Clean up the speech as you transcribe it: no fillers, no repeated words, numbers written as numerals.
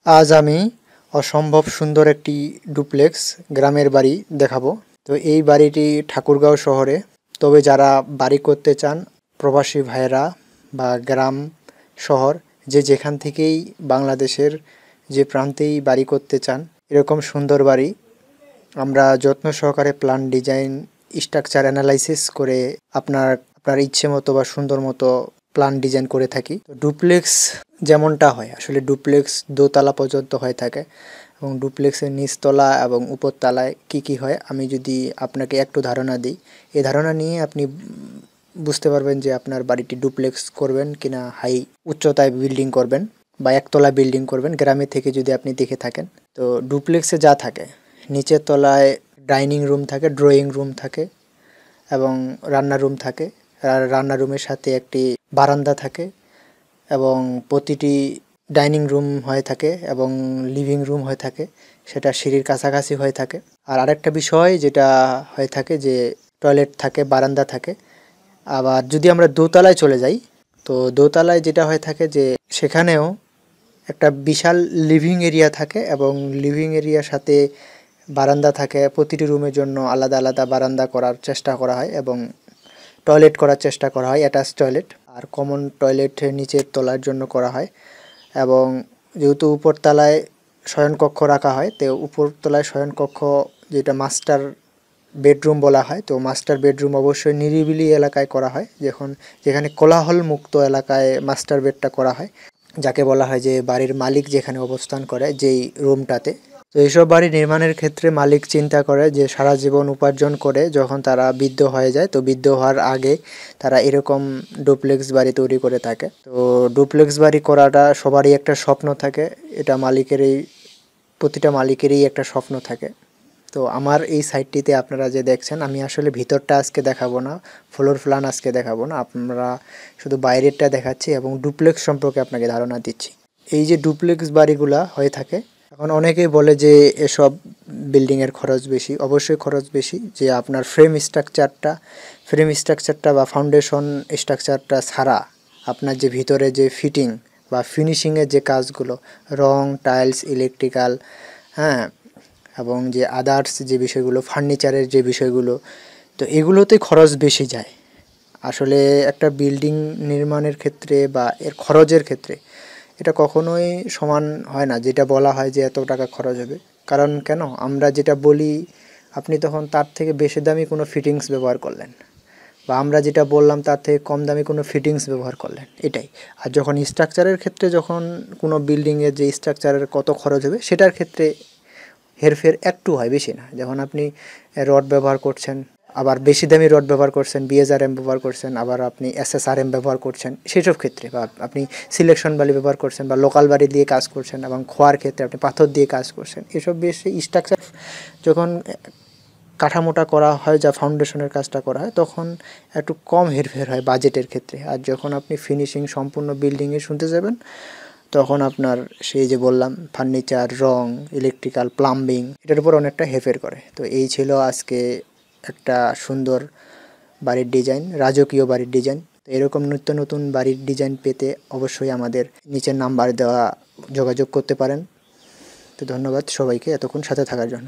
আজ আমি অসম্ভব সুন্দর একটি ডুপ্লেক্স গ্রামের বাড়ি দেখাবো। তো এই বাড়িটি ঠাকুরগাঁও শহরে। তবে যারা বাড়ি করতে চান, প্রবাসী ভাইয়েরা বা গ্রাম শহর যে যেখান থেকেই বাংলাদেশের যে প্রান্তেই বাড়ি করতে চান, এরকম সুন্দর বাড়ি আমরা যত্ন সহকারে প্ল্যান ডিজাইন স্ট্রাকচার অ্যানালাইসিস করে আপনার ইচ্ছে মতো বা সুন্দর মতো প্ল্যান ডিজাইন করে থাকি। তো ডুপ্লেক্স যেমনটা হয়, আসলে ডুপ্লেক্স দোতলা পর্যন্ত হয়ে থাকে এবং ডুপ্লেক্সের নিচতলা এবং উপরতলায় কি হয় আমি যদি আপনাকে একটু ধারণা দিই, এই ধারণা নিয়ে আপনি বুঝতে পারবেন যে আপনার বাড়িটি ডুপ্লেক্স করবেন কিনা হাই উচ্চতায় বিল্ডিং করবেন বা একতলা বিল্ডিং করবেন গ্রামে থেকে যদি আপনি দেখে থাকেন। তো ডুপ্লেক্সে যা থাকে, নিচের তলায় ডাইনিং রুম থাকে, ড্রয়িং রুম থাকে এবং রান্নার রুম থাকে। আর রান্নার রুমের সাথে একটি বারান্দা থাকে এবং প্রতিটি ডাইনিং রুম হয়ে থাকে এবং লিভিং রুম হয়ে থাকে, সেটা সিঁড়ির কাছাকাছি হয়ে থাকে। আর আরেকটা বিষয় যেটা হয়ে থাকে যে টয়লেট থাকে, বারান্দা থাকে। আবার যদি আমরা দোতলায় চলে যাই, তো দোতলায় যেটা হয়ে থাকে যে সেখানেও একটা বিশাল লিভিং এরিয়া থাকে এবং লিভিং এরিয়ার সাথে বারান্দা থাকে। প্রতিটি রুমের জন্য আলাদা আলাদা বারান্দা করার চেষ্টা করা হয় এবং টয়লেট করার চেষ্টা করা হয়, অ্যাটাচ টয়লেট। আর কমন টয়লেট নিচের তলার জন্য করা হয় এবং যেহেতু উপরতলায় শয়নকক্ষ রাখা হয়, তো উপরতলায় শয়নকক্ষ যেটা মাস্টার বেডরুম বলা হয়, তো মাস্টার বেডরুম অবশ্যই নিরিবিলি এলাকায় করা হয়, যেখানে কোলাহল মুক্ত এলাকায় মাস্টার বেডটা করা হয়, যাকে বলা হয় যে বাড়ির মালিক যেখানে অবস্থান করে যেই রুমটাতে। তো এইসব বাড়ি নির্মাণের ক্ষেত্রে মালিক চিন্তা করে যে সারা জীবন উপার্জন করে যখন তারা বৃদ্ধ হয়ে যায়, তো বৃদ্ধ হওয়ার আগে তারা এরকম ডুপ্লেক্স বাড়ি তৈরি করে থাকে। তো ডুপ্লেক্স বাড়ি করাটা সবারই একটা স্বপ্ন থাকে, এটা প্রতিটা মালিকেরই একটা স্বপ্ন থাকে। তো আমার এই সাইটটিতে আপনারা যে দেখছেন, আমি আসলে ভিতরটা আজকে দেখাবো না, ফ্লোর প্ল্যান আজকে দেখাবো না, আমরা শুধু বাইরেরটা দেখাচ্ছি এবং ডুপ্লেক্স সম্পর্কে আপনাকে ধারণা দিচ্ছি। এই যে ডুপ্লেক্স বাড়িগুলা হয়ে থাকে, এখন অনেকেই বলে যে এসব বিল্ডিংয়ের খরচ বেশি। অবশ্যই খরচ বেশি, যে আপনার ফ্রেম স্ট্রাকচারটা বা ফাউন্ডেশন স্ট্রাকচারটা ছাড়া আপনার যে ভিতরে যে ফিটিং বা ফিনিশিংয়ের যে কাজগুলো, রং, টাইলস, ইলেকট্রিক্যাল, হ্যাঁ, এবং যে আদার্স যে বিষয়গুলো, ফার্নিচারের যে বিষয়গুলো, তো এগুলোতে খরচ বেশি যায়। আসলে একটা বিল্ডিং নির্মাণের ক্ষেত্রে বা এর খরচের ক্ষেত্রে এটা কখনোই সমান হয় না, যেটা বলা হয় যে এত টাকা খরচ হবে। কারণ কেন, আমরা যেটা বলি আপনি তখন তার থেকে বেশি দামি কোনো ফিটিংস ব্যবহার করলেন, বা আমরা যেটা বললাম তার থেকে কম দামি কোনো ফিটিংস ব্যবহার করলেন, এটাই। আর যখন স্ট্রাকচারের ক্ষেত্রে, যখন কোনো বিল্ডিংয়ের যে স্ট্রাকচারের কত খরচ হবে সেটার ক্ষেত্রে হেরফের একটু হয়, বেশি না। যখন আপনি রড ব্যবহার করছেন, আবার বেশি দামি রড ব্যবহার করছেন, বিএসআরএম ব্যবহার করছেন, আবার আপনি এসএসআরএম ব্যবহার করছেন, সেসব ক্ষেত্রে, বা আপনি সিলেকশন বালি ব্যবহার করছেন বা লোকাল বালি দিয়ে কাজ করছেন এবং খোয়ার ক্ষেত্রে আপনি পাথর দিয়ে কাজ করছেন, এসব বেশি স্ট্রাকচার যখন কাঠামোটা করা হয়, যা ফাউন্ডেশনের কাজটা করা হয়, তখন একটু কম হেরফের হয় বাজেটের ক্ষেত্রে। আর যখন আপনি ফিনিশিং সম্পূর্ণ বিল্ডিংয়ে শুনতে যাবেন, তখন আপনার সেই যে বললাম ফার্নিচার, রং, ইলেকট্রিক্যাল, প্লাম্বিং, এটার উপর অনেকটা হেরফের করে। তো এই ছিল আজকে একটা সুন্দর বাড়ির ডিজাইন, রাজকীয় বাড়ির ডিজাইন। তো এরকম নিত্য নতুন বাড়ির ডিজাইন পেতে অবশ্যই আমাদের নিচের নাম্বার দেওয়া যোগাযোগ করতে পারেন। তো ধন্যবাদ সবাইকে এতক্ষণ সাথে থাকার জন্য।